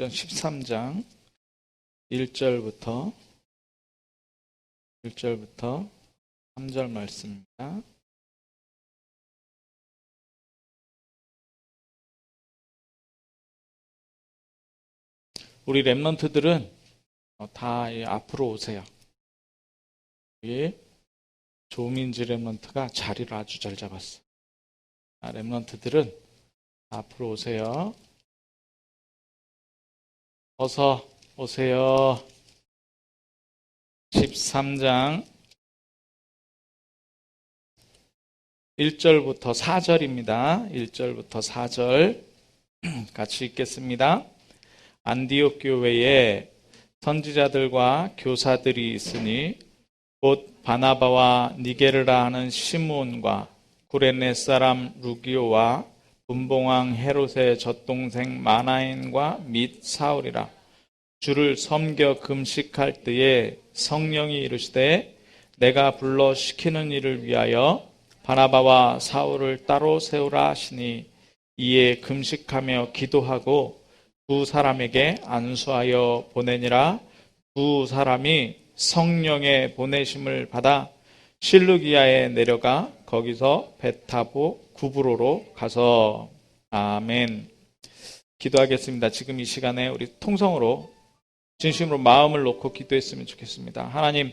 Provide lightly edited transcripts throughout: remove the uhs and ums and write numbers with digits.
사도행전 13장 1절부터 3절 말씀입니다. 우리 랩런트들은 다 앞으로 오세요. 여기 조민지 랩런트가 자리를 아주 잘 잡았어요. 랩런트들은 앞으로 오세요. 어서 오세요. 13장 1절부터 4절입니다. 1절부터 4절 같이 읽겠습니다. 안디옥 교회에 선지자들과 교사들이 있으니 곧 바나바와 니게르라 하는 시므온과 구레네 사람 루기오와 분봉왕 헤롯의 젖동생 마나엔과 및 사울이라. 주를 섬겨 금식할 때에 성령이 이르시되 내가 불러 시키는 일을 위하여 바나바와 사울을 따로 세우라 하시니 이에 금식하며 기도하고 두 사람에게 안수하여 보내니라. 두 사람이 성령의 보내심을 받아 실루기아에 내려가 거기서 배 타고 구브로로 가서. 아멘. 기도하겠습니다. 지금 이 시간에 우리 통성으로 진심으로 마음을 놓고 기도했으면 좋겠습니다. 하나님,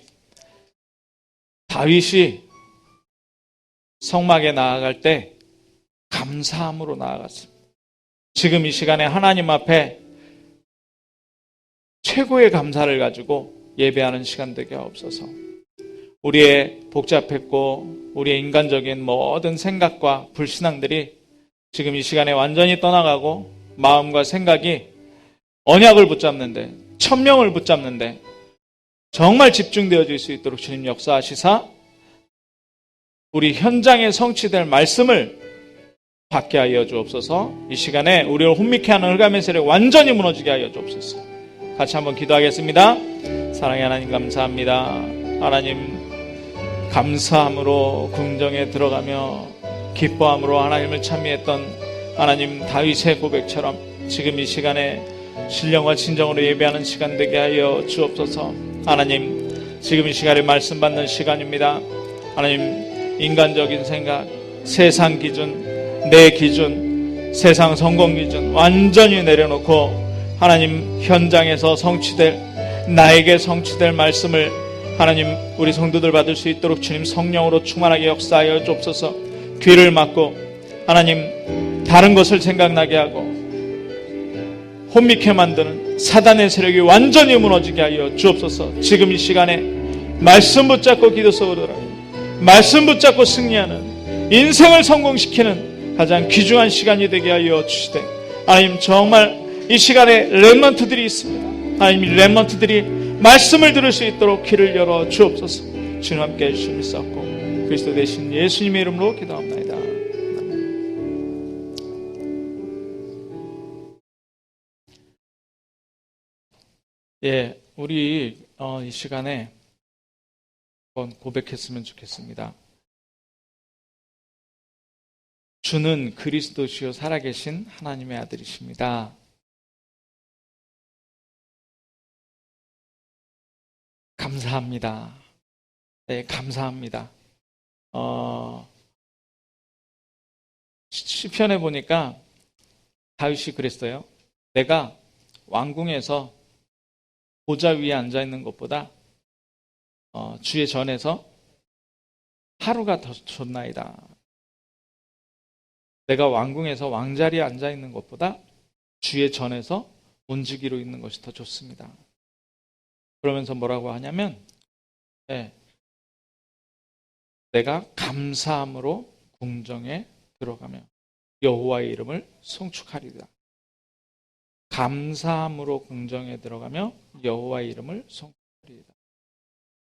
다윗이 성막에 나아갈 때 감사함으로 나아갔습니다. 지금 이 시간에 하나님 앞에 최고의 감사를 가지고 예배하는 시간 되게 하옵소서. 우리의 복잡했고 우리의 인간적인 모든 생각과 불신앙들이 지금 이 시간에 완전히 떠나가고 마음과 생각이 언약을 붙잡는데, 천명을 붙잡는데 정말 집중되어질 수 있도록 주님 역사하시사 우리 현장에 성취될 말씀을 받게 하여 주옵소서. 이 시간에 우리를 혼미케 하는 흑암의 세력이 완전히 무너지게 하여 주옵소서. 같이 한번 기도하겠습니다. 사랑의 하나님 감사합니다. 하나님 감사함으로 궁정에 들어가며 기뻐함으로 하나님을 찬미했던 하나님 다윗의 고백처럼 지금 이 시간에 신령과 진정으로 예배하는 시간 되게 하여 주옵소서. 하나님 지금 이 시간에 말씀 받는 시간입니다. 하나님 인간적인 생각, 세상 기준, 내 기준, 세상 성공 기준 완전히 내려놓고 하나님 현장에서 성취될, 나에게 성취될 말씀을 하나님 우리 성도들 받을 수 있도록 주님 성령으로 충만하게 역사하여 주옵소서. 귀를 막고 하나님 다른 것을 생각나게 하고 혼미케 만드는 사단의 세력이 완전히 무너지게 하여 주옵소서. 지금 이 시간에 말씀 붙잡고 기도 속으로 들어가요. 말씀 붙잡고 승리하는, 인생을 성공시키는 가장 귀중한 시간이 되게 하여 주시되, 하나님 정말 이 시간에 렘넌트들이 있습니다. 하나님 이 렘넌트들이 말씀을 들을 수 있도록 귀를 열어 주옵소서. 주님 함께 해주시니 믿사옵고 그리스도 되신 예수님의 이름으로 기도합니다. 예, 우리 이 시간에 한번 고백했으면 좋겠습니다. 주는 그리스도시요 살아계신 하나님의 아들이십니다. 감사합니다. 네, 감사합니다. 시편에 보니까 다윗이 그랬어요. 내가 왕궁에서 보좌 위에 앉아있는 것보다 주의 전에서 하루가 더 좋나이다. 내가 왕궁에서 왕자리에 앉아있는 것보다 주의 전에서 문지기로 있는 것이 더 좋습니다. 그러면서 뭐라고 하냐면 내가 감사함으로 궁정에 들어가며 여호와의 이름을 송축하리라. 감사함으로 궁정에 들어가며 여호와의 이름을 송축하리라.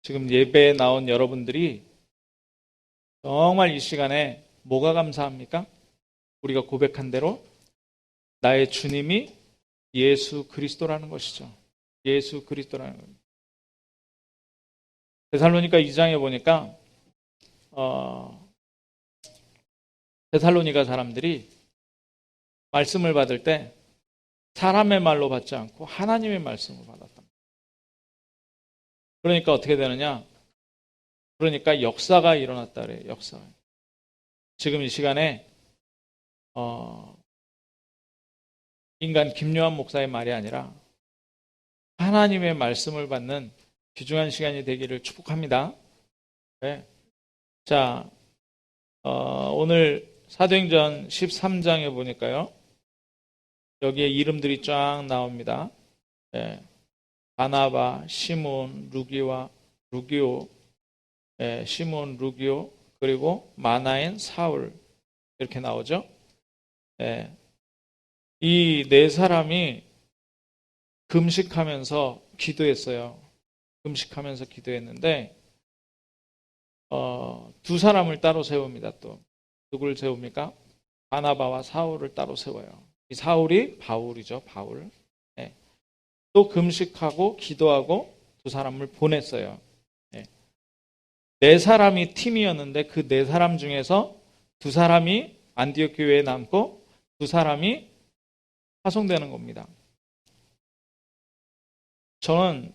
지금 예배에 나온 여러분들이 정말 이 시간에 뭐가 감사합니까? 우리가 고백한 대로 나의 주님이 예수 그리스도라는 것이죠. 예수 그리스도라는 겁니다. 데살로니가 2장에 보니까 데살로니가 사람들이 말씀을 받을 때 사람의 말로 받지 않고 하나님의 말씀을 받았다. 그러니까 어떻게 되느냐? 그러니까 역사가 일어났다 그래요. 역사가. 지금 이 시간에 인간 김요한 목사의 말이 아니라 하나님의 말씀을 받는 귀중한 시간이 되기를 축복합니다. 네. 자, 오늘 사도행전 13장에 보니까요. 여기에 이름들이 쫙 나옵니다. 네. 바나바, 시몬, 루기오, 시몬, 루기오, 그리고 마나엔, 사울 이렇게 나오죠. 이 네 사람이 금식하면서 기도했어요. 금식하면서 기도했는데 두 사람을 따로 세웁니다. 또 누구를 세웁니까? 바나바와 사울을 따로 세워요. 이 사울이 바울이죠. 바울. 또 금식하고 기도하고 두 사람을 보냈어요. 네 사람이 팀이었는데 그 네 사람 중에서 두 사람이 안디옥 교회에 남고 두 사람이 파송되는 겁니다. 저는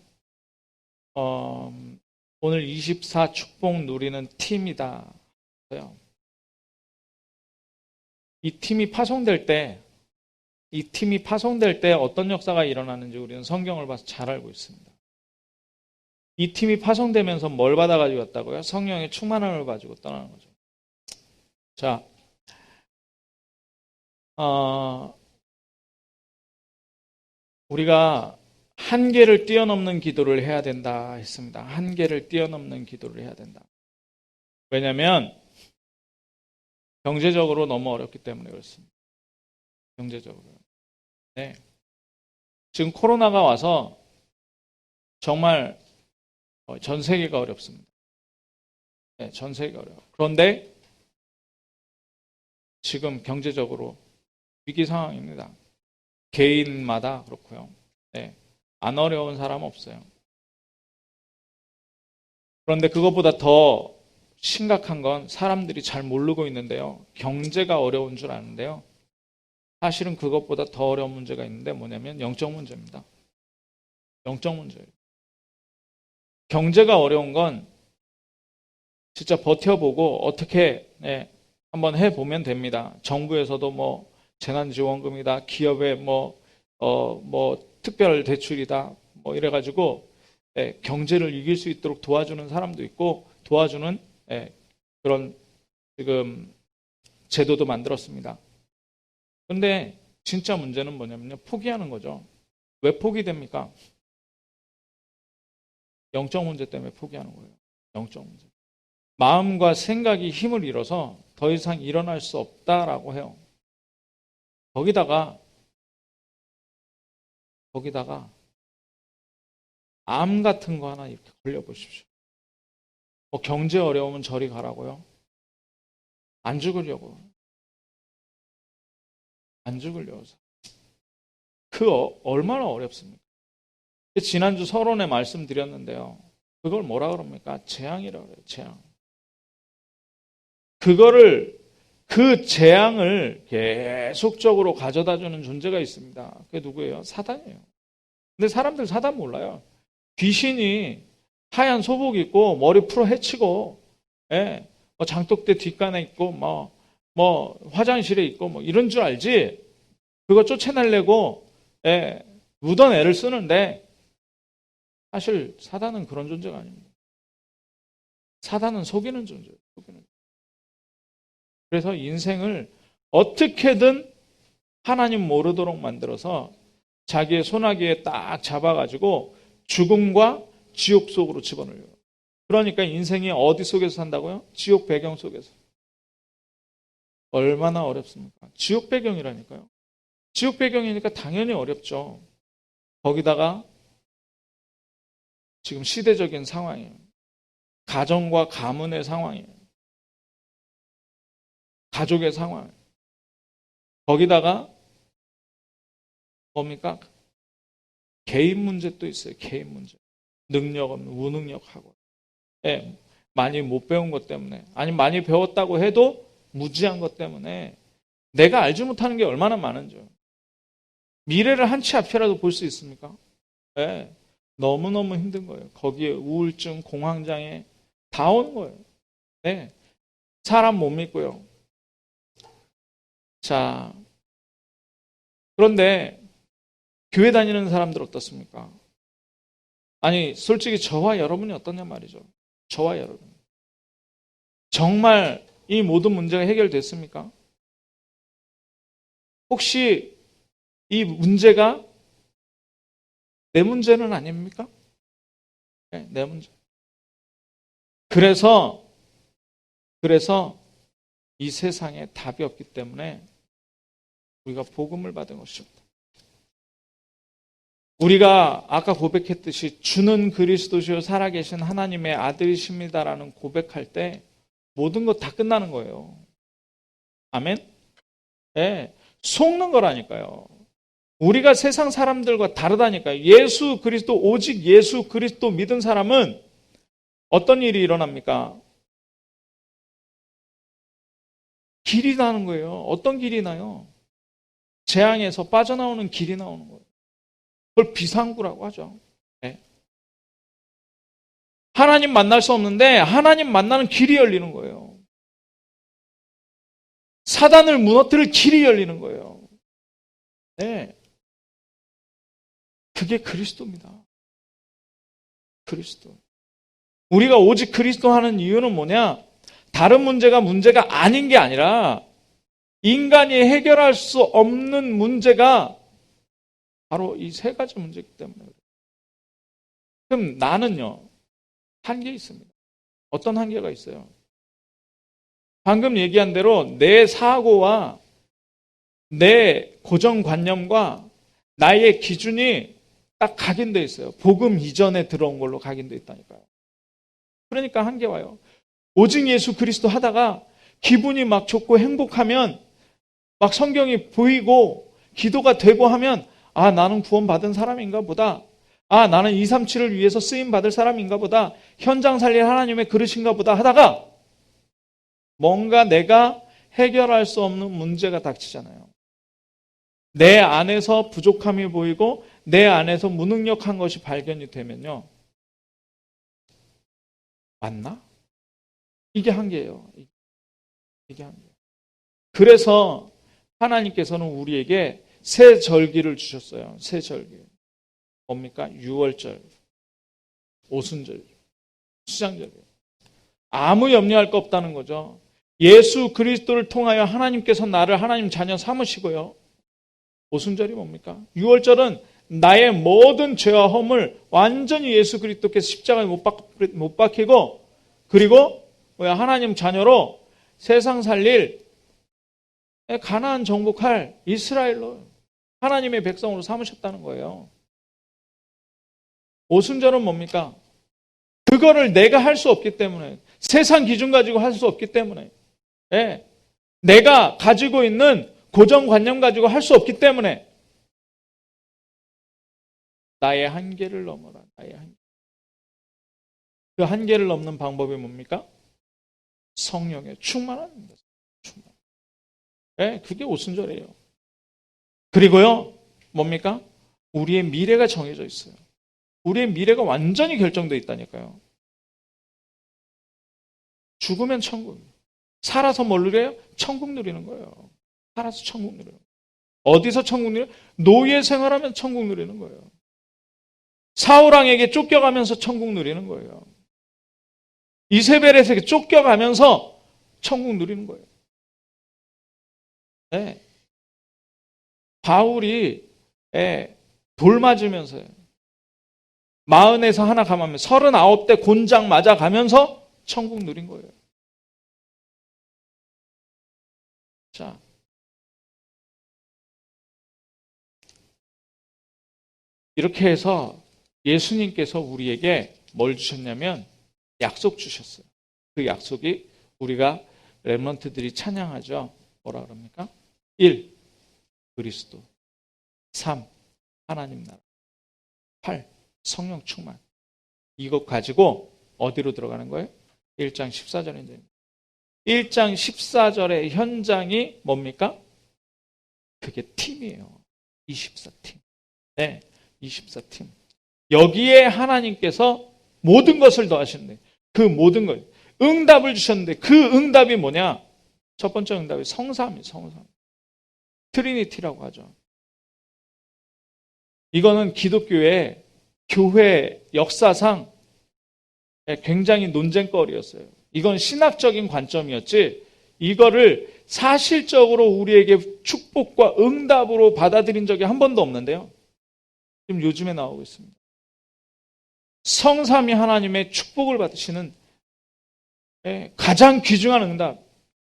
오늘 24 축복 누리는 팀이다. 이 팀이 파송될 때 어떤 역사가 일어나는지 우리는 성경을 봐서 잘 알고 있습니다. 이 팀이 파송되면서 뭘 받아가지고 왔다고요? 성령의 충만함을 가지고 떠나는 거죠. 자, 우리가 한계를 뛰어넘는 기도를 해야 된다 했습니다. 한계를 뛰어넘는 기도를 해야 된다. 왜냐하면 경제적으로 너무 어렵기 때문에 그렇습니다. 경제적으로. 네. 지금 코로나가 와서 정말 전 세계가 어렵습니다. 네, 전 세계가 어려워요. 그런데 지금 경제적으로 위기 상황입니다. 개인마다 그렇고요. 네, 안 어려운 사람 없어요. 그런데 그것보다 더 심각한 건 사람들이 잘 모르고 있는데요. 경제가 어려운 줄 아는데요. 사실은 그것보다 더 어려운 문제가 있는데 뭐냐면 영적 문제입니다. 영적 문제예요. 경제가 어려운 건 진짜 버텨보고 어떻게 한번 해보면 됩니다. 정부에서도 뭐 재난지원금이다, 기업의 뭐 특별 대출이다, 뭐 이래가지고 경제를 이길 수 있도록 도와주는 사람도 있고 도와주는 그런 지금 제도도 만들었습니다. 근데 진짜 문제는 뭐냐면요. 포기하는 거죠. 왜 포기됩니까? 영적 문제 때문에 포기하는 거예요. 영적 문제. 마음과 생각이 힘을 잃어서 더 이상 일어날 수 없다라고 해요. 거기다가 암 같은 거 하나 이렇게 걸려보십시오. 경제 어려우면 저리 가라고요? 안 죽으려고. 안 죽으려고. 얼마나 어렵습니까? 지난주 서론에 말씀드렸는데요. 그걸 뭐라 그럽니까? 재앙이라고 그래요. 재앙. 그 재앙을 계속적으로 가져다 주는 존재가 있습니다. 그게 누구예요? 사단이에요. 근데 사람들 사단 몰라요. 귀신이 하얀 소복 입고 머리 풀어 헤치고 장독대 뒷간에 있고 뭐 화장실에 있고 뭐 이런 줄 알지. 그거 쫓아내려고 무던 애를 쓰는데 사실 사단은 그런 존재가 아닙니다. 사단은 속이는 존재예요. 그래서 인생을 어떻게든 하나님 모르도록 만들어서 자기의 소나기에 딱 잡아가지고 죽음과 지옥 속으로 집어넣어요. 그러니까 인생이 어디 속에서 산다고요? 지옥 배경 속에서. 얼마나 어렵습니까? 지옥 배경이라니까요. 지옥 배경이니까 당연히 어렵죠. 거기다가 지금 시대적인 상황이에요. 가정과 가문의 상황이에요. 가족의 상황. 거기다가 뭡니까? 개인 문제도 있어요. 개인 문제. 능력 없는 무능력하고. 많이 못 배운 것 때문에 아니 많이 배웠다고 해도 무지한 것 때문에 내가 알지 못하는 게 얼마나 많은지요. 미래를 한 치 앞이라도 볼 수 있습니까? 네. 너무너무 힘든 거예요. 거기에 우울증, 공황장애 다 오는 거예요. 네. 사람 못 믿고요. 자, 그런데 교회 다니는 사람들 어떻습니까? 아니, 솔직히 저와 여러분이 어떠냐 말이죠. 저와 여러분. 정말 이 모든 문제가 해결됐습니까? 혹시 이 문제가 내 문제는 아닙니까? 네, 내 문제. 그래서 이 세상에 답이 없기 때문에 우리가 복음을 받은 것입니다. 우리가 아까 고백했듯이 주는 그리스도시요 살아계신 하나님의 아들이십니다라는 고백할 때 모든 것 다 끝나는 거예요. 아멘? 네, 속는 거라니까요. 우리가 세상 사람들과 다르다니까요. 예수 그리스도, 오직 예수 그리스도 믿은 사람은 어떤 일이 일어납니까? 길이 나는 거예요. 어떤 길이 나요? 재앙에서 빠져나오는 길이 나오는 거예요. 그걸 비상구라고 하죠. 네. 하나님 만날 수 없는데 하나님 만나는 길이 열리는 거예요. 사단을 무너뜨릴 길이 열리는 거예요. 네. 그게 그리스도입니다. 그리스도. 우리가 오직 그리스도 하는 이유는 뭐냐? 다른 문제가 아닌 게 아니라 인간이 해결할 수 없는 문제가 바로 이 세 가지 문제이기 때문에 그래요. 그럼 나는요, 한계 있습니다. 어떤 한계가 있어요? 방금 얘기한 대로 내 사고와 내 고정관념과 나의 기준이 딱 각인되어 있어요. 복음 이전에 들어온 걸로 각인되어 있다니까요. 그러니까 한계 와요. 오직 예수 그리스도 하다가 기분이 막 좋고 행복하면 막 성경이 보이고 기도가 되고 하면 아, 나는 구원받은 사람인가 보다. 아, 나는 237을 위해서 쓰임받을 사람인가 보다. 현장 살릴 하나님의 그릇인가 보다 하다가 뭔가 내가 해결할 수 없는 문제가 닥치잖아요. 내 안에서 부족함이 보이고 내 안에서 무능력한 것이 발견이 되면요. 맞나? 이게 한계예요. 이게 한계예요. 그래서 하나님께서는 우리에게 새 절기를 주셨어요. 새 절기. 뭡니까? 6월절, 오순절, 수장절. 아무 염려할 거 없다는 거죠. 예수 그리스도를 통하여 하나님께서 나를 하나님 자녀 삼으시고요. 오순절이 뭡니까? 6월절은 나의 모든 죄와 허물 완전히 예수 그리스도께서 십자가에 못 박히고 그리고 하나님 자녀로 세상 살릴 가나안 정복할 이스라엘로 하나님의 백성으로 삼으셨다는 거예요. 오순절은 뭡니까? 그거를 내가 할 수 없기 때문에 세상 기준 가지고 할 수 없기 때문에 네. 내가 가지고 있는 고정관념 가지고 할 수 없기 때문에 나의 한계를 넘어라. 나의 한계. 그 한계를 넘는 방법이 뭡니까? 성령의 충만함입니다. 충만. 네, 그게 오순절이에요. 그리고요, 뭡니까? 우리의 미래가 정해져 있어요. 우리의 미래가 완전히 결정되어 있다니까요. 죽으면 천국. 살아서 뭘 누려요? 천국 누리는 거예요. 살아서 천국 누리는 거예요. 어디서 천국 누려요? 노예 생활하면 천국 누리는 거예요. 사울왕에게 쫓겨가면서 천국 누리는 거예요. 이세벨에게 쫓겨가면서 천국 누리는 거예요. 네. 바울이 돌 맞으면서요. 40에서 하나 감하면 39대 곤장 맞아가면서 천국 누린 거예요. 자, 이렇게 해서 예수님께서 우리에게 뭘 주셨냐면 약속 주셨어요. 그 약속이 우리가 렘넌트들이 찬양하죠. 뭐라 그럽니까? 1. 그리스도 3. 하나님 나라 8. 성령 충만. 이것 가지고 어디로 들어가는 거예요? 1장 14절인데 1장 14절의 현장이 뭡니까? 그게 팀이에요. 24팀. 네, 24팀. 여기에 하나님께서 모든 것을 더하시는데, 그 모든 것, 응답을 주셨는데, 그 응답이 뭐냐? 첫 번째 응답이 성삼이에요, 성삼. 트리니티라고 하죠. 이거는 기독교의 교회 역사상 굉장히 논쟁거리였어요. 이건 신학적인 관점이었지, 이거를 사실적으로 우리에게 축복과 응답으로 받아들인 적이 한 번도 없는데요. 지금 요즘에 나오고 있습니다. 성삼위 하나님의 축복을 받으시는 가장 귀중한 응답,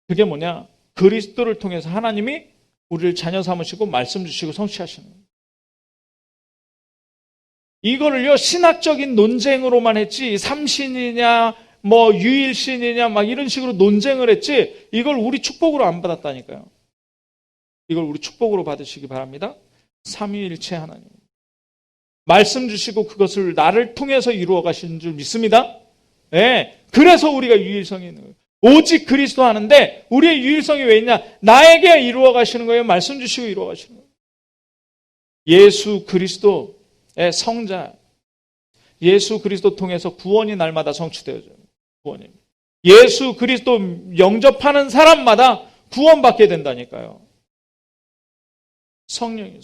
그게 뭐냐? 그리스도를 통해서 하나님이 우리를 자녀 삼으시고 말씀 주시고 성취하시는 거예요. 이거를요, 신학적인 논쟁으로만 했지, 삼신이냐 뭐 유일신이냐 막 이런 식으로 논쟁을 했지, 이걸 우리 축복으로 안 받았다니까요. 이걸 우리 축복으로 받으시기 바랍니다. 삼위일체 하나님 말씀 주시고 그것을 나를 통해서 이루어 가시는 줄 믿습니다. 네, 그래서 우리가 유일성이 있는 거예요. 오직 그리스도 하는데 우리의 유일성이 왜 있냐? 나에게 이루어 가시는 거예요. 말씀 주시고 이루어 가시는 거예요. 예수 그리스도의 성자, 예수 그리스도 통해서 구원이 날마다 성취되어져요. 구원이. 예수 그리스도 영접하는 사람마다 구원받게 된다니까요. 성령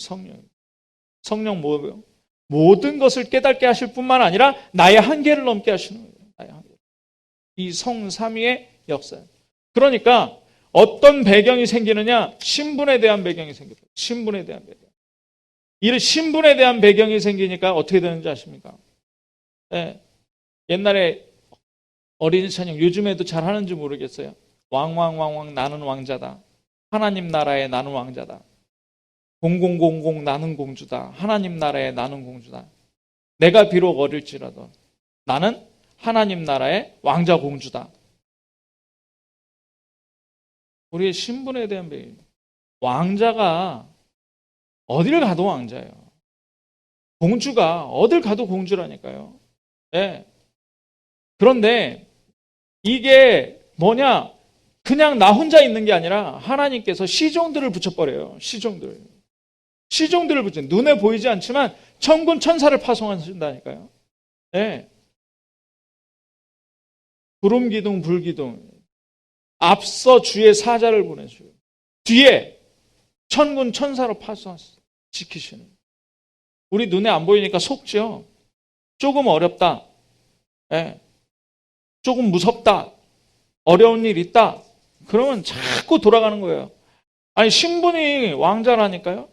뭐예요? 모든 것을 깨닫게 하실 뿐만 아니라 나의 한계를 넘게 하시는 거예요. 나의 한계. 이 성삼위의 역사. 그러니까 어떤 배경이 생기느냐? 신분에 대한 배경이 생깁니다. 신분에 대한 배경. 이 신분에 대한 배경이 생기니까 어떻게 되는지 아십니까? 네. 옛날에 어린이 찬양, 요즘에도 잘 하는지 모르겠어요. 왕왕왕왕 나는 왕자다. 하나님 나라에 나는 왕자다. 0000 나는 공주다. 하나님 나라에 나는 공주다. 내가 비록 어릴지라도 나는 하나님 나라의 왕자 공주다. 우리의 신분에 대한 배경. 왕자가 어딜 가도 왕자예요. 공주가 어딜 가도 공주라니까요. 네. 그런데 이게 뭐냐? 그냥 나 혼자 있는 게 아니라 하나님께서 시종들을 붙여버려요. 시종들을 붙여. 눈에 보이지 않지만 천군 천사를 파송하신다니까요. 네. 구름 기둥, 불 기둥. 앞서 주의 사자를 보내시고 뒤에 천군 천사로 파송하시고 지키시는. 우리 눈에 안 보이니까 속죠. 조금 어렵다. 네. 조금 무섭다. 어려운 일 있다. 그러면 자꾸 돌아가는 거예요. 아니, 신분이 왕자라니까요.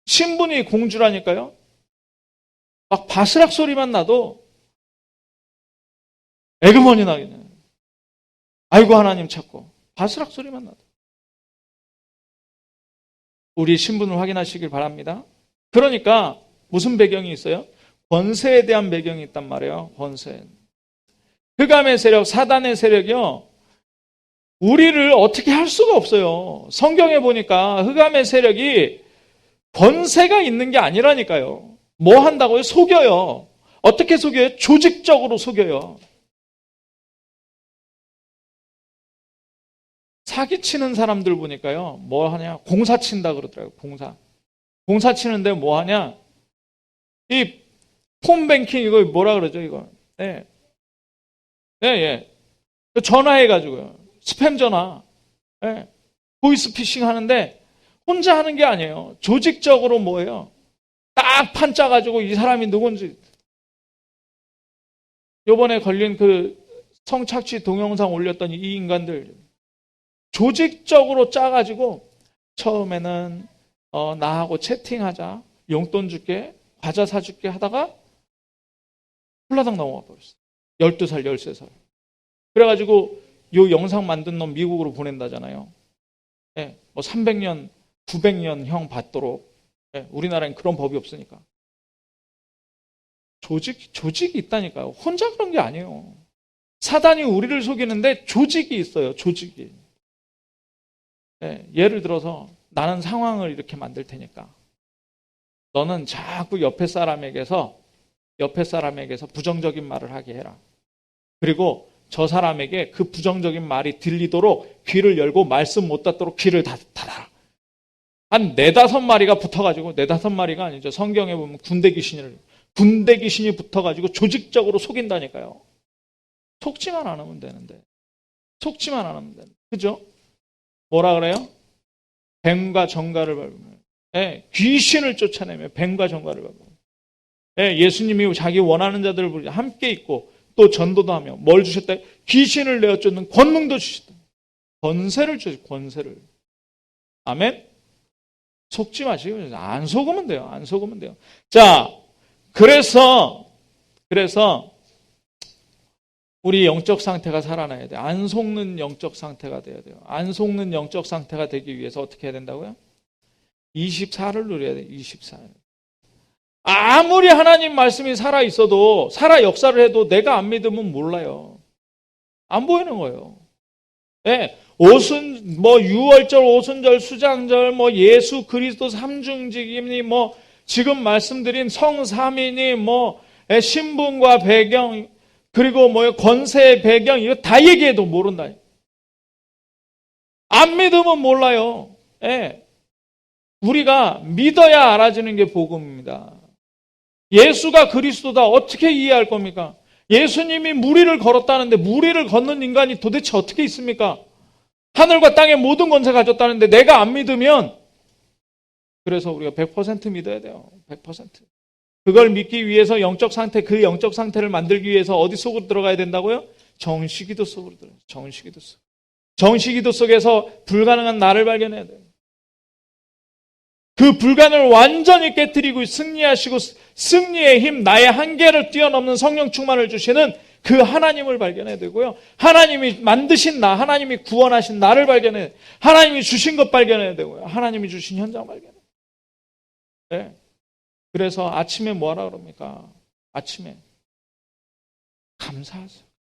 신분이 공주라니까요. 막 바스락 소리만 나도 에그머니 나겠네. 아이고 하나님 찾고 바스락 소리만 나도. 우리 신분을 확인하시길 바랍니다. 그러니까 무슨 배경이 있어요? 권세에 대한 배경이 있단 말이에요. 권세. 흑암의 세력, 사단의 세력이요. 우리를 어떻게 할 수가 없어요. 성경에 보니까 흑암의 세력이 권세가 있는 게 아니라니까요. 뭐 한다고요? 속여요. 어떻게 속여요? 조직적으로 속여요. 사기치는 사람들 보니까요. 뭐 하냐? 공사 친다 그러더라고요. 공사 치는데 뭐 하냐? 이 폰뱅킹 이거 뭐라 그러죠? 이거. 네. 예. 전화해가지고요. 스팸 전화. 네. 보이스피싱 하는데 혼자 하는 게 아니에요. 조직적으로 뭐예요? 딱 판 짜가지고 이 사람이 누군지. 요번에 걸린 그 성착취 동영상 올렸던 이 인간들. 조직적으로 짜가지고 처음에는 나하고 채팅하자. 용돈 줄게. 과자 사줄게 하다가 홀라당 넘어가 버렸어요. 12살, 13살. 그래가지고 요 영상 만든 놈 미국으로 보낸다잖아요. 네, 뭐 300년, 900년 형 받도록. 네, 우리나라엔 그런 법이 없으니까. 조직이 있다니까요. 혼자 그런 게 아니에요. 사단이 우리를 속이는데 조직이 있어요. 조직이. 네, 예를 들어서 나는 상황을 이렇게 만들 테니까 너는 자꾸 옆에 사람에게서 부정적인 말을 하게 해라. 그리고 저 사람에게 그 부정적인 말이 들리도록 귀를 열고 말씀 못 듣도록 귀를 닫아라. 한 4-5마리가 붙어가지고, 4-5마리가 아니죠. 성경에 보면 군대 귀신이 붙어가지고 조직적으로 속인다니까요. 속지만 않으면 되는데. 속지만 않으면 되는데. 그죠? 뭐라 그래요? 뱀과 정갈을 밟으며. 예, 귀신을 쫓아내며 뱀과 정갈을 밟으며. 예, 예수님이 자기 원하는 자들을 함께 있고 또 전도도 하며 뭘 주셨다? 귀신을 내어 쫓는 권능도 주셨다. 권세를 주셨다. 권세를. 아멘? 속지 마시고 안 속으면 돼요. 안 속으면 돼요. 자, 그래서 우리 영적 상태가 살아나야 돼요. 안 속는 영적 상태가 돼야 돼요. 안 속는 영적 상태가 되기 위해서 어떻게 해야 된다고요? 24를 누려야 돼요. 24. 아무리 하나님 말씀이 살아있어도, 살아 역사를 해도 내가 안 믿으면 몰라요. 안 보이는 거예요. 네, 유월절, 오순절, 수장절, 예수 그리스도 삼중직임이 지금 말씀드린 성삼인이 신분과 배경, 그리고 권세의 배경, 이거 다 얘기해도 모른다. 안 믿으면 몰라요. 네. 우리가 믿어야 알아지는 게 복음입니다. 예수가 그리스도다. 어떻게 이해할 겁니까? 예수님이 무리를 걸었다는데 무리를 걷는 인간이 도대체 어떻게 있습니까? 하늘과 땅의 모든 권세 가졌다는데 내가 안 믿으면, 그래서 우리가 100% 믿어야 돼요. 100%. 그걸 믿기 위해서 영적 상태, 그 영적 상태를 만들기 위해서 어디 속으로 들어가야 된다고요? 정시기도 속으로 들어가요. 정시기도 속. 정시기도 속에서 불가능한 나를 발견해야 돼요. 그 불가능을 완전히 깨뜨리고 승리하시고 승리의 힘, 나의 한계를 뛰어넘는 성령 충만을 주시는 그 하나님을 발견해야 되고요. 하나님이 만드신 나, 하나님이 구원하신 나를 발견해야 돼요. 하나님이 주신 것 발견해야 되고요. 하나님이 주신 현장 발견해야 돼요. 네. 그래서 아침에 뭐 하라 그럽니까? 아침에 감사하세요.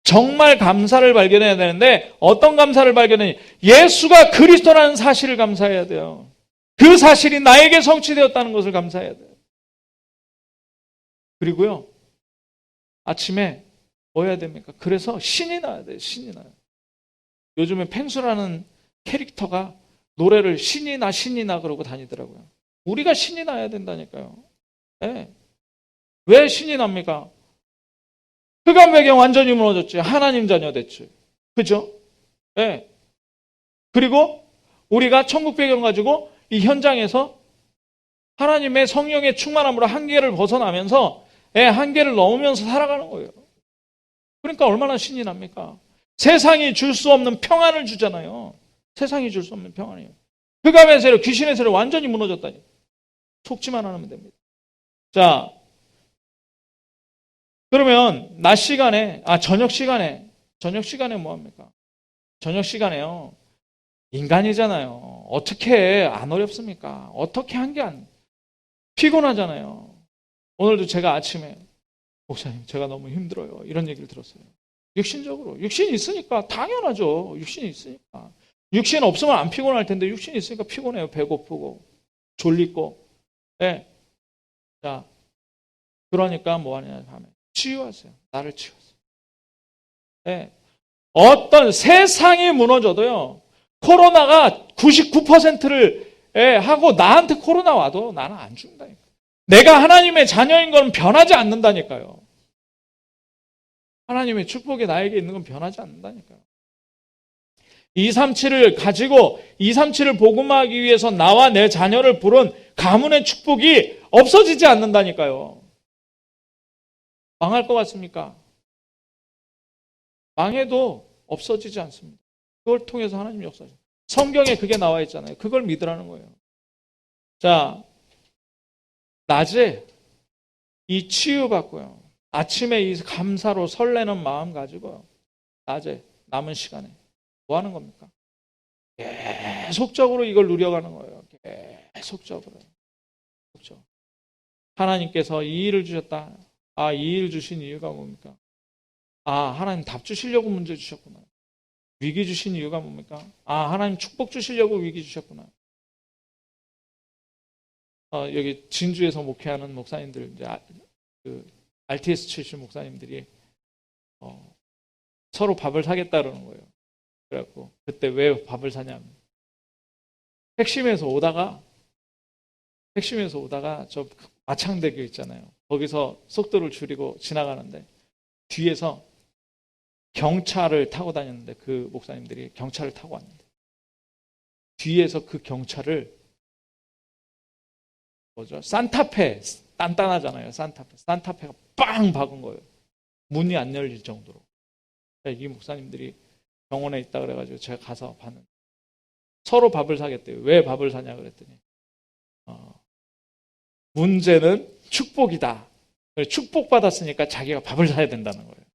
정말 감사를 발견해야 되는데 어떤 감사를 발견해? 예수가 그리스도라는 사실을 감사해야 돼요. 그 사실이 나에게 성취되었다는 것을 감사해야 돼요. 그리고요, 아침에 뭐 해야 됩니까? 그래서 신이 나야 돼요. 신이 나요. 요즘에 펭수라는 캐릭터가 노래를 신이 나 그러고 다니더라고요. 우리가 신이 나야 된다니까요. 네. 왜 신이 납니까? 흑암 배경 완전히 무너졌지. 하나님 자녀 됐지. 그죠? 네. 그리고 우리가 천국 배경 가지고 이 현장에서 하나님의 성령의 충만함으로 한계를 벗어나면서 한계를 넘으면서 살아가는 거예요. 그러니까 얼마나 신이 납니까? 세상이 줄 수 없는 평안을 주잖아요. 세상이 줄 수 없는 평안이에요. 흑암의 세력, 귀신의 세력 완전히 무너졌다니. 속지만 않으면 됩니다. 자, 그러면 낮 시간에, 저녁 시간에 뭐 합니까? 저녁 시간에요. 인간이잖아요. 어떻게 안 어렵습니까? 어떻게 한 게 안 피곤하잖아요. 오늘도 제가 아침에 목사님 제가 너무 힘들어요. 이런 얘기를 들었어요. 육신적으로. 육신이 있으니까 당연하죠. 육신이 있으니까. 육신 없으면 안 피곤할 텐데 육신이 있으니까 피곤해요. 배고프고 졸리고. 네. 자, 그러니까 뭐 하냐 하면 치유하세요. 나를 치유하세요. 네. 어떤 세상이 무너져도요. 코로나가 99%를 하고 나한테 코로나 와도 나는 안 죽는다니까. 내가 하나님의 자녀인 건 변하지 않는다니까요. 하나님의 축복이 나에게 있는 건 변하지 않는다니까요. 237을 가지고 237을 복음화하기 위해서 나와 내 자녀를 부른 가문의 축복이 없어지지 않는다니까요. 망할 것 같습니까? 망해도 없어지지 않습니다. 그걸 통해서 하나님 역사죠. 성경에 그게 나와 있잖아요. 그걸 믿으라는 거예요. 자, 낮에 이 치유받고요. 아침에 이 감사로 설레는 마음 가지고요. 낮에 남은 시간에 뭐 하는 겁니까? 계속적으로 이걸 누려가는 거예요. 계속적으로. 하나님께서 이 일을 주셨다. 이 일 주신 이유가 뭡니까? 하나님 답 주시려고 문제 주셨구나. 위기 주신 이유가 뭡니까? 하나님 축복 주시려고 위기 주셨구나. 여기 진주에서 목회하는 목사님들, 이제 RTS 출신 목사님들이 서로 밥을 사겠다 그러는 거예요. 그래갖고 그때 왜 밥을 사냐면 핵심에서 오다가 저 마창대교 있잖아요. 거기서 속도를 줄이고 지나가는데 뒤에서 경차를 타고 다녔는데 그 목사님들이 경차를 타고 왔는데 뒤에서 그 경차를 산타페 단단하잖아요. 산타페가 빵 박은 거예요. 문이 안 열릴 정도로. 이 목사님들이 병원에 있다 그래가지고 제가 가서 봤는데 서로 밥을 사겠대요. 왜 밥을 사냐 그랬더니 문제는 축복이다. 축복받았으니까 자기가 밥을 사야 된다는 거예요.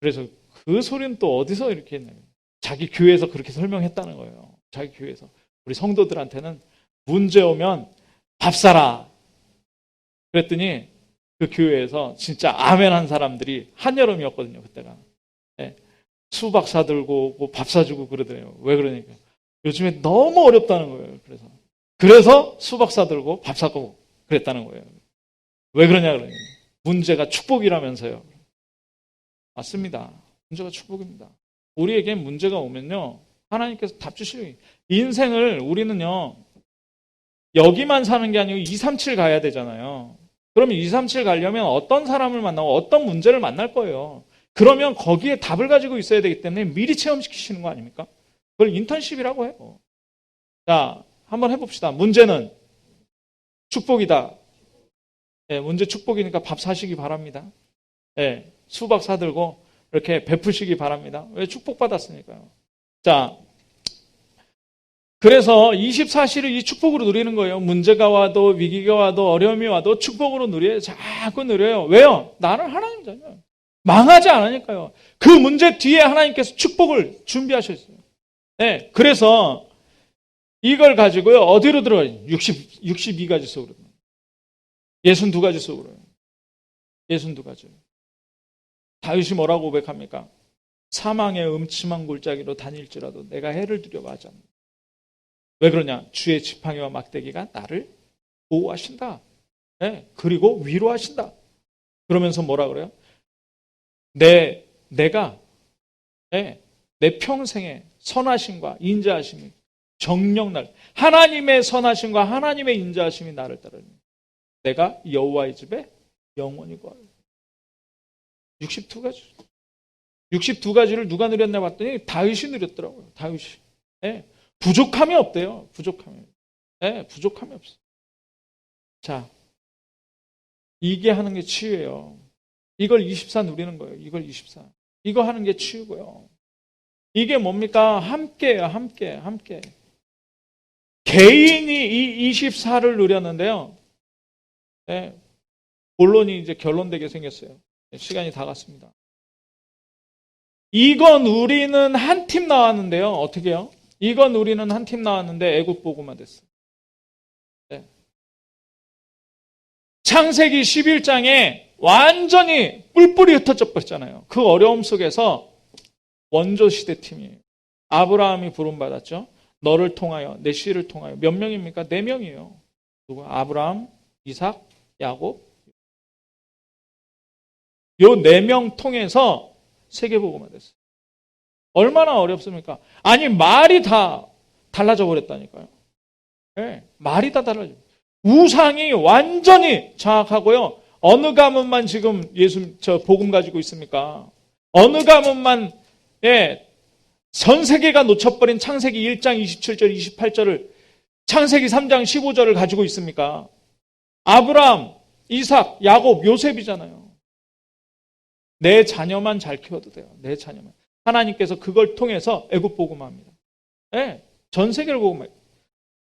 그래서 그 소리는 또 어디서 이렇게 했냐면 자기 교회에서 그렇게 설명했다는 거예요. 자기 교회에서. 우리 성도들한테는 문제 오면 밥 사라. 그랬더니 그 교회에서 진짜 아멘 한 사람들이 한여름이었거든요. 그때가. 네. 수박 사들고 오고 밥 사주고 그러더래요. 왜 그러니까 요즘에 너무 어렵다는 거예요. 그래서 수박 사들고 밥 사고 그랬다는 거예요. 왜 그러냐 그러니 문제가 축복이라면서요. 맞습니다. 문제가 축복입니다. 우리에게 문제가 오면요 하나님께서 답 주시는 인생을 우리는요 여기만 사는 게 아니고 237 가야 되잖아요. 그러면 237 가려면 어떤 사람을 만나고 어떤 문제를 만날 거예요. 그러면 거기에 답을 가지고 있어야 되기 때문에 미리 체험시키시는 거 아닙니까? 그걸 인턴십이라고 해요. 자, 한번 해봅시다. 문제는 축복이다. 네, 문제 축복이니까 밥 사시기 바랍니다. 네, 수박 사들고 이렇게 베푸시기 바랍니다. 왜? 축복받았으니까요. 자, 그래서 24시를 이 축복으로 누리는 거예요. 문제가 와도 위기가 와도 어려움이 와도 축복으로 누려요. 자꾸 누려요. 왜요? 나는 하나님 자녀. 망하지 않으니까요. 그 문제 뒤에 하나님께서 축복을 준비하셨어요. 네, 그래서 이걸 가지고요. 어디로 들어가요? 62가지 속으로. 62가지 속으로. 62가지. 다윗이 뭐라고 고백합니까? 사망의 음침한 골짜기로 다닐지라도 내가 해를 두려워하지 않는다. 왜 그러냐? 주의 지팡이와 막대기가 나를 보호하신다. 네, 그리고 위로하신다. 그러면서 뭐라 그래요? 내가 내 평생의 선하심과 인자하심이 정녕 날 하나님의 선하심과 하나님의 인자하심이 나를 따르니 내가 여호와의 집에 영원히 거하리. 62가지. 62가지를 누가 누렸나 봤더니 다윗이 누렸더라고요. 다윗이. 네. 부족함이 없대요. 부족함이. 네, 부족함이 없어요. 자, 이게 하는 게 치유예요. 이걸 24 누리는 거예요. 이걸 24. 이거 하는 게 치유고요. 이게 뭡니까? 함께예요. 함께. 개인이 이 24를 누렸는데요. 네, 본론이 이제 결론되게 생겼어요. 시간이 다 갔습니다. 이건 우리는 한 팀 나왔는데요. 어떻게 해요? 이건 우리는 한 팀 나왔는데 애국 보고만 됐어요. 네. 창세기 11장에 완전히 뿔뿔이 흩어져 버렸잖아요. 그 어려움 속에서 원조 시대 팀이에요. 아브라함이 부름받았죠. 너를 통하여 내 씨를 통하여 몇 명입니까? 4명이에요. 누구? 아브라함, 이삭, 야곱. 요 4명 통해서 세계복음화 됐어요. 얼마나 어렵습니까? 아니 말이 다 달라져 버렸다니까요. 네, 말이 다 달라져. 우상이 완전히 장악하고요. 어느 가문만 지금 복음 가지고 있습니까? 어느 가문만 전 세계가 놓쳐버린 창세기 1장 27절 28절을 창세기 3장 15절을 가지고 있습니까? 아브라함, 이삭, 야곱, 요셉이잖아요. 내 자녀만 잘 키워도 돼요. 내 자녀만. 하나님께서 그걸 통해서 애국 복음화합니다. 네, 전 세계를 복음화해요.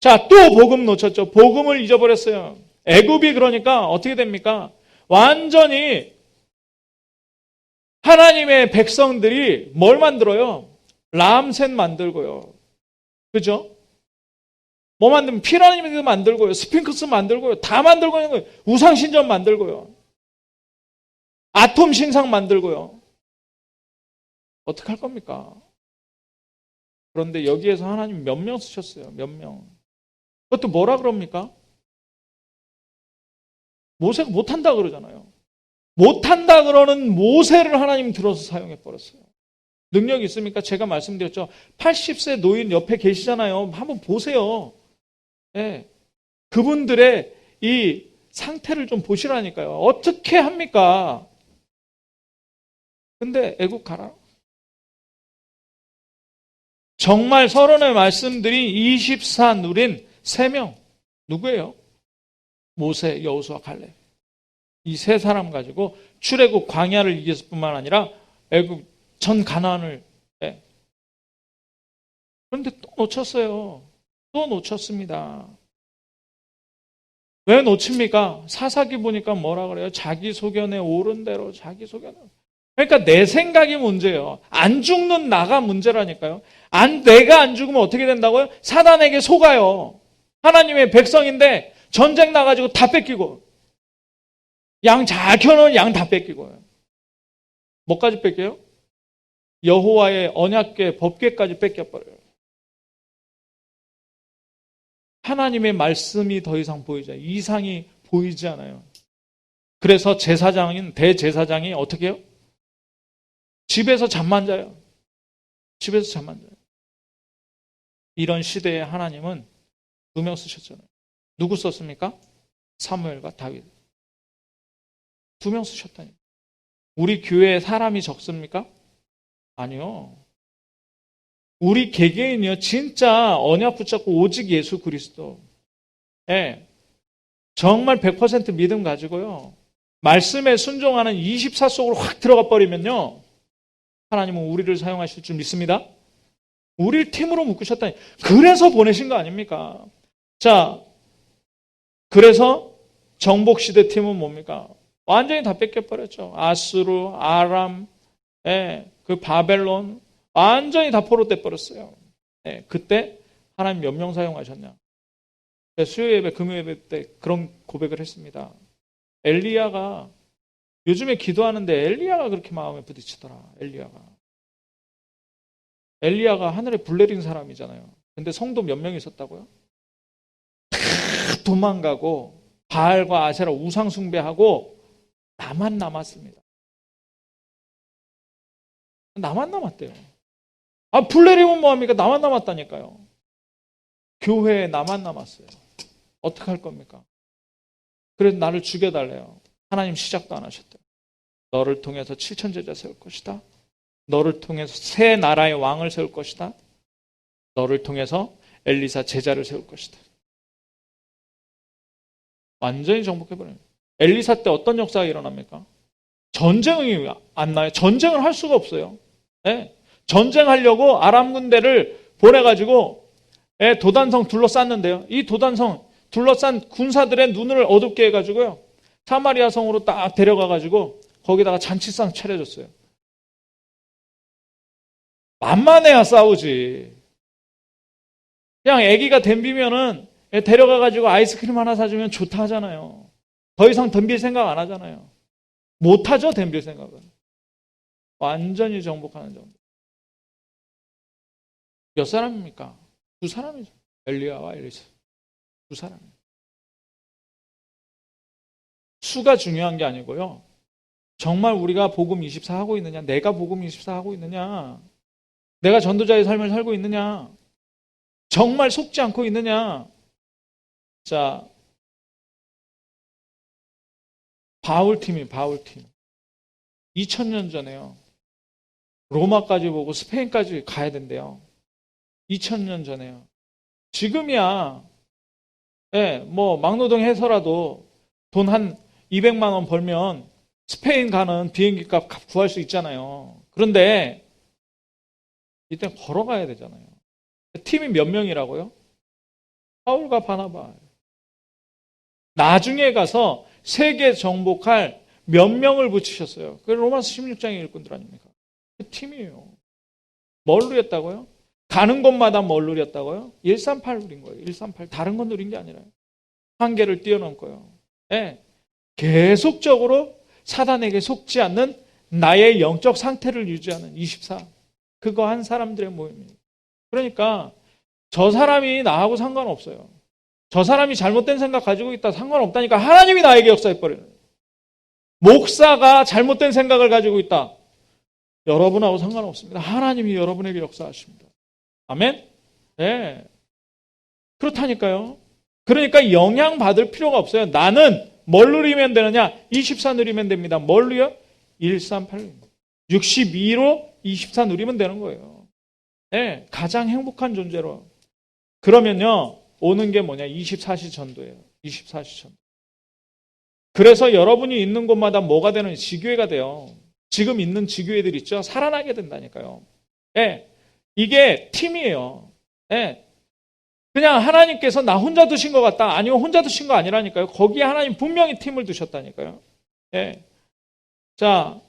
자, 또 복음 놓쳤죠. 복음을 잊어버렸어요. 애굽이 그러니까 어떻게 됩니까? 완전히 하나님의 백성들이 뭘 만들어요? 람셋 만들고요. 그죠? 뭐 만들면 피라미드 만들고요. 스핑크스 만들고요. 다 만들고 있는 거예요. 우상신전 만들고요. 아톰 신상 만들고요. 어떻게 할 겁니까? 그런데 여기에서 하나님 몇 명 쓰셨어요. 몇 명. 그것도 뭐라 그럽니까? 모세가 못한다 그러잖아요. 못한다 그러는 모세를 하나님 들어서 사용해 버렸어요. 능력이 있습니까? 제가 말씀드렸죠. 80세 노인 옆에 계시잖아요. 한번 보세요. 예. 그분들의 이 상태를 좀 보시라니까요. 어떻게 합니까? 근데 애국 가라. 정말 서론에 말씀드린 24 누린 3명. 누구예요? 모세, 여호수아, 갈렙. 이 세 사람 가지고 출애굽 광야를 이겼을 뿐만 아니라 애굽 전 가나안을. 예. 그런데 또 놓쳤어요. 또 놓쳤습니다. 왜 놓칩니까? 사사기 보니까 뭐라 그래요? 자기 소견에 옳은 대로 자기 소견에. 그러니까 내 생각이 문제예요. 안 죽는 나가 문제라니까요. 내가 안 죽으면 어떻게 된다고요? 사단에게 속아요. 하나님의 백성인데 전쟁 나가지고 다 뺏기고, 양 잘 키워놓은 양 다 뺏기고요. 뭐까지 뺏겨요? 여호와의 언약궤, 법궤까지 뺏겨버려요. 하나님의 말씀이 더 이상 보이지 않아요. 이상이 보이지 않아요. 그래서 대제사장이 어떻게 해요? 집에서 잠만 자요. 집에서 잠만 자요. 이런 시대에 하나님은 2명 쓰셨잖아요. 누구 썼습니까? 사무엘과 다윗. 2명 쓰셨다니. 우리 교회에 사람이 적습니까? 아니요. 우리 개개인이요, 진짜 언약 붙잡고 오직 예수 그리스도. 예. 정말 100% 믿음 가지고요, 말씀에 순종하는 24 속으로 확 들어가 버리면요, 하나님은 우리를 사용하실 줄 믿습니다. 우리를 팀으로 묶으셨다니. 그래서 보내신 거 아닙니까? 자, 그래서 정복시대 팀은 뭡니까? 완전히 다 뺏겨버렸죠. 아수르, 아람, 그 바벨론, 완전히 다 포로돼 버렸어요. 그때 하나님 몇 명 사용하셨냐? 수요 예배, 금요 예배 때 그런 고백을 했습니다. 엘리야가, 요즘에 기도하는데 엘리야가 그렇게 마음에 부딪히더라. 엘리야가 하늘에 불 내린 사람이잖아요. 근데 성도 몇 명 있었다고요? 다 도망가고 바알과 아세라 우상 숭배하고 나만 남았습니다. 나만 남았대요. 불 내리면 뭐합니까? 나만 남았다니까요. 교회에 나만 남았어요. 어떡할 겁니까? 그래서 나를 죽여달래요. 하나님 시작도 안 하셨대요. 너를 통해서 7천 제자 세울 것이다. 너를 통해서 새 나라의 왕을 세울 것이다. 너를 통해서 엘리사 제자를 세울 것이다. 완전히 정복해버려요. 엘리사 때 어떤 역사가 일어납니까? 전쟁이 안 나요. 전쟁을 할 수가 없어요. 전쟁하려고 아람 군대를 보내가지고 도단성 둘러쌌는데요. 이 도단성 둘러싼 군사들의 눈을 어둡게 해가지고요, 사마리아 성으로 딱 데려가가지고 거기다가 잔치상 차려줬어요. 만만해야 싸우지. 그냥 아기가 덤비면은 데려가가지고 아이스크림 하나 사주면 좋다 하잖아요. 더 이상 덤빌 생각 안 하잖아요. 못하죠, 덤빌 생각은. 완전히 정복하는 정도. 몇 사람입니까? 2사람이죠. 엘리야와 엘리사. 2사람. 수가 중요한 게 아니고요, 정말 우리가 복음 24 하고 있느냐, 내가 복음 24 하고 있느냐, 내가 전도자의 삶을 살고 있느냐, 정말 속지 않고 있느냐. 자, 바울팀. 2000년 전에요, 로마까지 보고 스페인까지 가야 된대요. 2000년 전에요. 지금이야, 뭐 막노동 해서라도 돈 한 200만 원 벌면 스페인 가는 비행기 값 구할 수 있잖아요. 그런데 이때 걸어가야 되잖아요. 팀이 몇 명이라고요? 바울과 바나바. 나중에 가서 세계 정복할 몇 명을 붙이셨어요. 그게 로마서 16장의 일꾼들 아닙니까? 그 팀이에요. 뭘 누렸다고요? 가는 곳마다 뭘 누렸다고요? 138 누린 거예요. 138. 다른 건 누린 게 아니라요. 한계를 뛰어넘고요. 계속적으로 사단에게 속지 않는 나의 영적 상태를 유지하는 24. 그거 한 사람들의 모임이에요. 그러니까 저 사람이 나하고 상관없어요. 저 사람이 잘못된 생각 가지고 있다 상관없다니까. 하나님이 나에게 역사해버려요. 목사가 잘못된 생각을 가지고 있다. 여러분하고 상관없습니다. 하나님이 여러분에게 역사하십니다. 아멘? 네. 그렇다니까요. 그러니까 영향받을 필요가 없어요. 나는 뭘 누리면 되느냐? 24 누리면 됩니다. 뭘 누려? 138. 62로 24 누리면 되는 거예요. 네. 가장 행복한 존재로. 그러면요. 오는 게 뭐냐? 24시 전도예요. 24시 전도. 그래서 여러분이 있는 곳마다 뭐가 되는 지교회가 돼요. 지금 있는 지교회들 있죠? 살아나게 된다니까요. 네. 이게 팀이에요. 네. 그냥 하나님께서 나 혼자 두신 것 같다. 아니면 혼자 두신 거 아니라니까요. 거기에 하나님 분명히 팀을 두셨다니까요. 네. 자,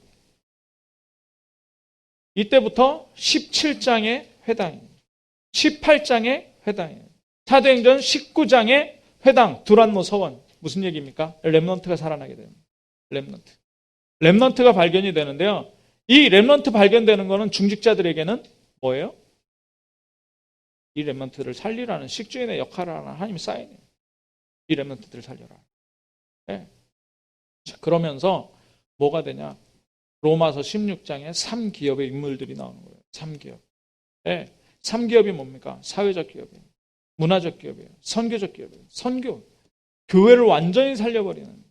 이때부터 17장의 회당입니다. 18장의 회당이에요. 사도행전 19장의 회당, 두란노 서원. 무슨 얘기입니까? 렘넌트가 살아나게 됩니다. 렘넌트. 렘넌트가 발견이 되는데요. 이 렘넌트 발견되는 거는 중직자들에게는 뭐예요? 이 렘넌트를 살리라는 식주인의 역할을 하는 하나님의 사인이에요. 이 렘넌트들을 살려라. 네. 자, 그러면서 뭐가 되냐? 로마서 16장에 3기업의 인물들이 나오는 거예요. 3기업. 네. 3기업이 뭡니까? 사회적 기업이에요. 문화적 기업이에요. 선교적 기업이에요. 선교. 교회를 완전히 살려버리는.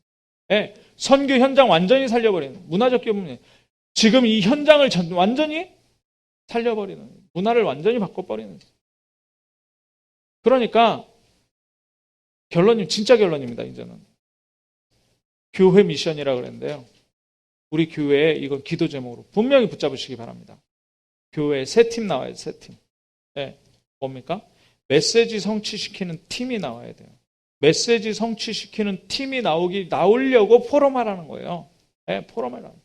네. 선교 현장 완전히 살려버리는. 문화적 기업은 지금 이 현장을 완전히 살려버리는. 문화를 완전히 바꿔버리는. 그러니까 결론이 진짜 결론입니다. 이제는 교회 미션이라고 그랬는데요. 우리 교회에 이건 기도 제목으로 분명히 붙잡으시기 바랍니다. 교회에 세 팀 나와요. 세 팀. 네. 뭡니까? 메시지 성취시키는 팀이 나와야 돼요. 메시지 성취시키는 팀이 나오려고 포럼하라는 거예요. 네, 포럼하라는.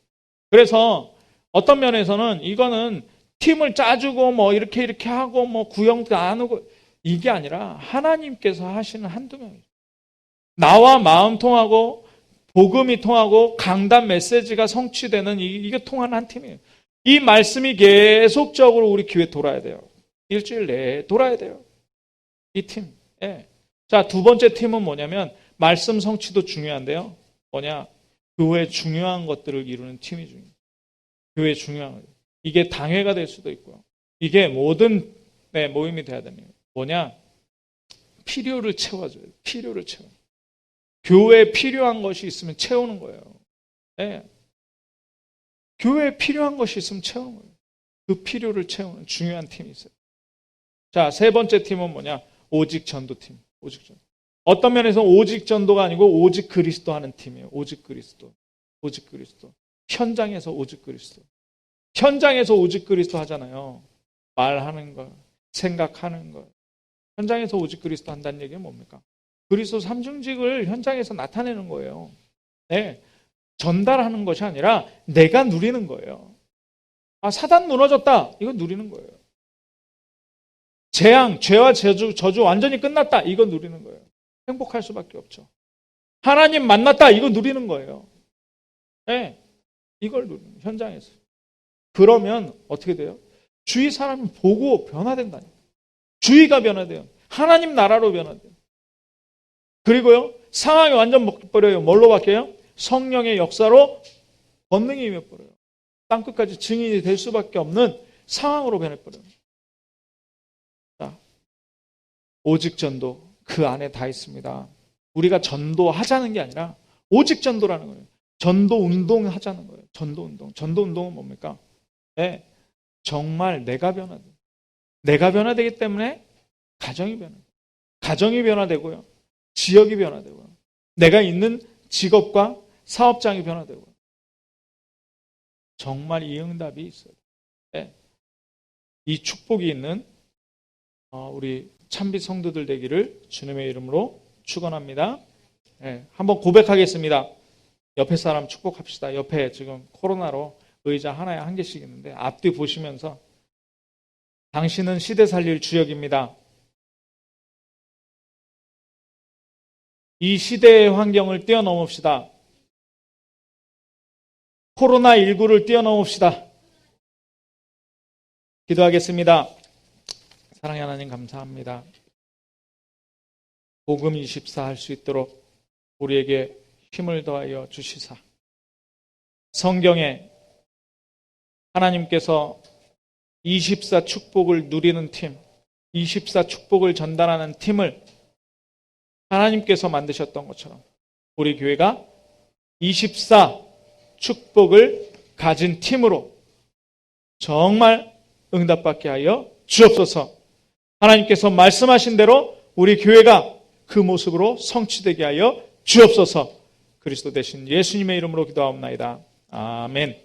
그래서 어떤 면에서는 이거는 팀을 짜주고 뭐 이렇게 하고 뭐 구형도 안 오고 이게 아니라 하나님께서 하시는 한두 명이에요. 나와 마음 통하고 복음이 통하고 강단 메시지가 성취되는 이게 통하는 한 팀이에요. 이 말씀이 계속적으로 우리 교회에 돌아야 돼요. 일주일 내에 돌아야 돼요. 이 팀. 예. 자, 두 번째 팀은 뭐냐면 말씀 성취도 중요한데요. 뭐냐? 교회의 중요한 것들을 이루는 팀이 중요해요. 교회의 중요한 것. 이게 당회가 될 수도 있고요. 이게 모든 모임이 돼야 됩니다. 뭐냐? 필요를 채워줘요. 필요를 채워. 교회에 필요한 것이 있으면 채우는 거예요. 네. 교회에 필요한 것이 있으면 채우는 거예요. 그 필요를 채우는 중요한 팀이 있어요. 자, 세 번째 팀은 뭐냐? 오직 전도팀. 오직 전도. 어떤 면에서 오직 전도가 아니고 오직 그리스도 하는 팀이에요. 오직 그리스도. 오직 그리스도. 현장에서 오직 그리스도. 현장에서 오직 그리스도 하잖아요. 말하는 거, 생각하는 거. 현장에서 오직 그리스도 한다는 얘기는 뭡니까? 그리스도 삼중직을 현장에서 나타내는 거예요. 네. 전달하는 것이 아니라 내가 누리는 거예요. 아, 사단 무너졌다. 이거 누리는 거예요. 재앙, 죄와 저주 완전히 끝났다. 이거 누리는 거예요. 행복할 수밖에 없죠. 하나님 만났다. 이거 누리는 거예요. 네. 이걸 누리는 현장에서. 그러면 어떻게 돼요? 주위 사람이 보고 변화된다니까. 주의가 변화돼요. 하나님 나라로 변화돼요. 그리고요, 상황이 완전 바뀌어요. 뭘로 바뀌어요? 성령의 역사로 권능이 임해버려요. 땅끝까지 증인이 될 수밖에 없는 상황으로 변해버려요. 자, 오직 전도 그 안에 다 있습니다. 우리가 전도하자는 게 아니라 오직 전도라는 거예요. 전도 운동 하자는 거예요. 전도 운동. 전도 운동은 뭡니까? 네, 정말 내가 변화돼요. 내가 변화되기 때문에 가정이 변화돼요. 가정이 변화되고요. 지역이 변화되고요. 내가 있는 직업과 사업장이 변화되고요. 정말 이 응답이 있어요. 네. 이 축복이 있는 우리 참빛 성도들 되기를 주님의 이름으로 축원합니다. 네. 한번 고백하겠습니다. 옆에 사람 축복합시다. 옆에 지금 코로나로 의자 하나에 한 개씩 있는데 앞뒤 보시면서 당신은 시대 살릴 주역입니다. 이 시대의 환경을 뛰어넘읍시다. 코로나19를 뛰어넘읍시다. 기도하겠습니다. 사랑의 하나님 감사합니다. 복음 24 할 수 있도록 우리에게 힘을 더하여 주시사 성경에 하나님께서 24 축복을 누리는 팀, 24 축복을 전달하는 팀을 하나님께서 만드셨던 것처럼 우리 교회가 24 축복을 가진 팀으로 정말 응답받게 하여 주옵소서. 하나님께서 말씀하신 대로 우리 교회가 그 모습으로 성취되게 하여 주옵소서. 그리스도 대신 예수님의 이름으로 기도하옵나이다. 아멘.